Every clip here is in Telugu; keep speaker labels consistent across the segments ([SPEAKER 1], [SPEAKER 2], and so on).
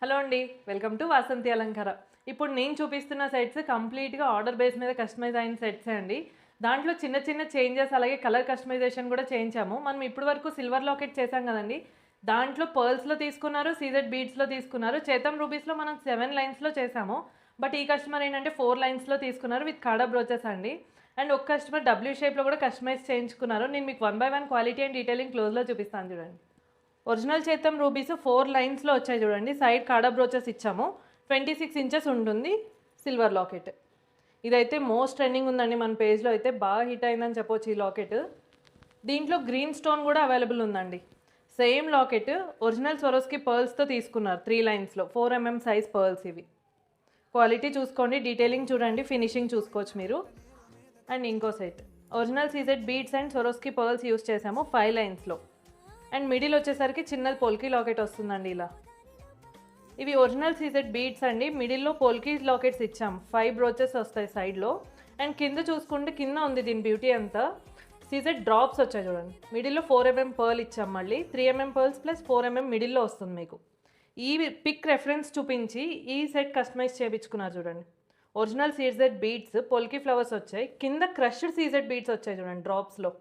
[SPEAKER 1] హలో అండి, వెల్కమ్ టు వాసంతి అలంకార. ఇప్పుడు నేను చూపిస్తున్న సెట్స్ కంప్లీట్గా ఆర్డర్ బేస్ మీద కస్టమైజ్ అయిన సెట్స్ అండి. దాంట్లో చిన్న చిన్న చేంజెస్ అలాగే కలర్ కస్టమైజేషన్ కూడా చేయించాము. మనం ఇప్పటి వరకు సిల్వర్ లాకెట్ చేసాం కదండి, దాంట్లో పర్ల్స్లో తీసుకున్నారు, సీజెడ్ బీడ్స్లో తీసుకున్నారు. చేతం రూబీస్లో మనం 7 లైన్స్లో చేసాము. బట్ ఈ కస్టమర్ ఏంటంటే 4 లైన్స్లో తీసుకున్నారు విత్ కాడా బ్రోచెస్ అండి. అండ్ ఒక కస్టమర్ డబ్ల్యూ షేప్లో కూడా కస్టమైజ్ చేయించుకున్నారు. నేను మీకు 1 by 1 క్వాలిటీ అండ్ డీటెయిలింగ్ క్లోజ్లో చూపిస్తాను చూడండి. ఒరిజినల్ చేతం రూబీస్ 4 లైన్స్లో వచ్చాయి చూడండి. సైడ్ కాడా బ్రోచెస్ ఇచ్చాము. 26 ఇంచెస్ ఉంటుంది సిల్వర్ లాకెట్. ఇదైతే మోస్ట్ ట్రెండింగ్ ఉందండి మన పేజ్లో, అయితే బాగా హిట్ అయిందని చెప్పొచ్చు ఈ లాకెట్. దీంట్లో గ్రీన్ స్టోన్ కూడా అవైలబుల్ ఉందండి. సేమ్ లాకెట్ ఒరిజినల్ స్వరోస్కి పర్ల్స్తో తీసుకున్నారు 3 లైన్స్లో. 4 mm సైజ్ పర్ల్స్ ఇవి. క్వాలిటీ చూసుకోండి, డీటెయిలింగ్ చూడండి, ఫినిషింగ్ చూసుకోవచ్చు మీరు. అండ్ ఇంకో set original CZ beads and Swarovski pearls use చేసాము 5 లైన్స్లో. అండ్ మిడిల్ వచ్చేసరికి చిన్నది పోల్కీ లాకెట్ వస్తుందండి ఇలా. ఇవి ఒరిజినల్ సీజెడ్ బీడ్స్ అండి. మిడిల్లో పోల్కీ లాకెట్స్ ఇచ్చాం. 5 బ్రోచెస్ వస్తాయి సైడ్లో. అండ్ కింద చూసుకుంటే కింద ఉంది దీని బ్యూటీ అంతా. సీజెడ్ డ్రాప్స్ వచ్చాయి చూడండి. మిడిల్లో 4 mm పర్ల్ ఇచ్చాం. మళ్ళీ 3 mm పర్ల్స్ ప్లస్ 4 mm మిడిల్లో వస్తుంది మీకు. ఈ పిక్ రెఫరెన్స్ చూపించి ఈ సెట్ కస్టమైజ్ చేయించుకున్నారు చూడండి. Original CZ beads polki flowers వచ్చాయి, కింద క్రష్డ్ సీజెడ్ బీడ్స్ వచ్చాయి చూడండి డ్రాప్స్లో.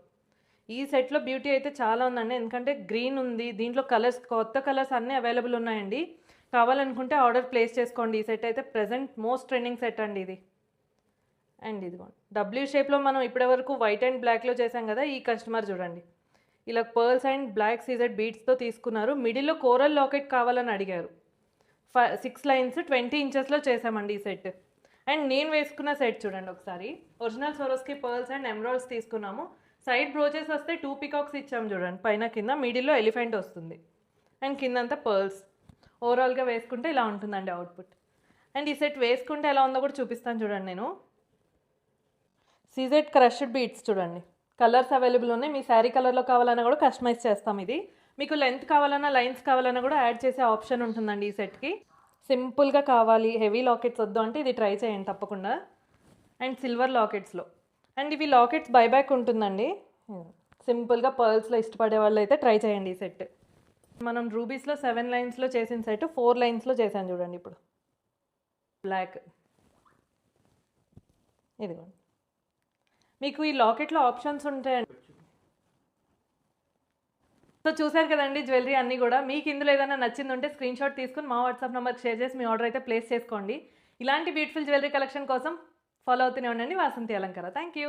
[SPEAKER 1] ఈ సెట్లో బ్యూటీ అయితే చాలా ఉందండి, ఎందుకంటే గ్రీన్ ఉంది, దీంట్లో కలర్స్ కొత్త కలర్స్ అన్నీ అవైలబుల్ ఉన్నాయండి. కావాలనుకుంటే ఆర్డర్ ప్లేస్ చేసుకోండి. ఈ సెట్ అయితే ప్రెజెంట్ మోస్ట్ ట్రెండింగ్ సెట్ అండి ఇది. అండ్ ఇదిగోండి డబ్ల్యూ షేప్లో మనం ఇప్పటివరకు వైట్ అండ్ బ్లాక్లో చేసాం కదా, ఈ కస్టమర్ చూడండి ఇలా పర్ల్స్ అండ్ బ్లాక్ సీజెడ్ బీడ్స్తో తీసుకున్నారు. మిడిల్లో కోరల్ లాకెట్ కావాలని అడిగారు. 6 లైన్స్ 20 ఇంచెస్లో చేసామండి ఈ సెట్. అండ్ నేను వేసుకున్న సెట్ చూడండి ఒకసారి. Original Swarovski pearls and emeralds తీసుకున్నాము. సైడ్ బ్రోచెస్ వస్తే 2 పికాక్స్ ఇచ్చాము చూడండి, పైన కింద. మిడిల్లో ఎలిఫెంట్ వస్తుంది అండ్ కిందంతా పర్ల్స్. ఓవరాల్గా వేసుకుంటే ఇలా ఉంటుందండి అవుట్పుట్. అండ్ ఈ సెట్ వేసుకుంటే ఎలా ఉందో కూడా చూపిస్తాను చూడండి నేను. సీజెడ్ క్రష్డ్ బీడ్స్ చూడండి, కలర్స్ అవైలబుల్ ఉన్నాయి. మీ శారీ కలర్లో కావాలన్నా కూడా కస్టమైజ్ చేస్తాం ఇది. మీకు లెంత్ కావాలన్నా లైన్స్ కావాలన్నా కూడా యాడ్ చేసే ఆప్షన్ ఉంటుందండి ఈ సెట్కి. సింపుల్గా కావాలి, హెవీ లాకెట్స్ వద్దు అంటే ఇది ట్రై చేయండి తప్పకుండా. అండ్ సిల్వర్ లాకెట్స్లో. అండ్ ఇవి లాకెట్స్ బైబ్యాక్ ఉంటుందండి. సింపుల్గా పర్ల్స్లో ఇష్టపడే వాళ్ళు అయితే ట్రై చేయండి ఈ సెట్. మనం రూబీస్లో 7 లైన్స్లో చేసిన సెట్ 4 లైన్స్లో చేశాను చూడండి ఇప్పుడు. బ్లాక్ ఇదిగోండి. మీకు ఈ లాకెట్లో ఆప్షన్స్ ఉంటాయండి. సో చూసారు కదండి జ్యువెలరీ అన్నీ కూడా. మీకు ఇందులో ఏదైనా నచ్చింది ఉంటే స్క్రీన్ షాట్ తీసుకుని మా వాట్సాప్ నెంబర్కి షేర్ చేసి మీ ఆర్డర్ అయితే ప్లేస్ చేసుకోండి. ఇలాంటి బ్యూటిఫుల్ జ్యువెలరీ కలెక్షన్ కోసం ఫాలో అవుతూనే ఉండండి వాసంతి అలంకార. Thank you.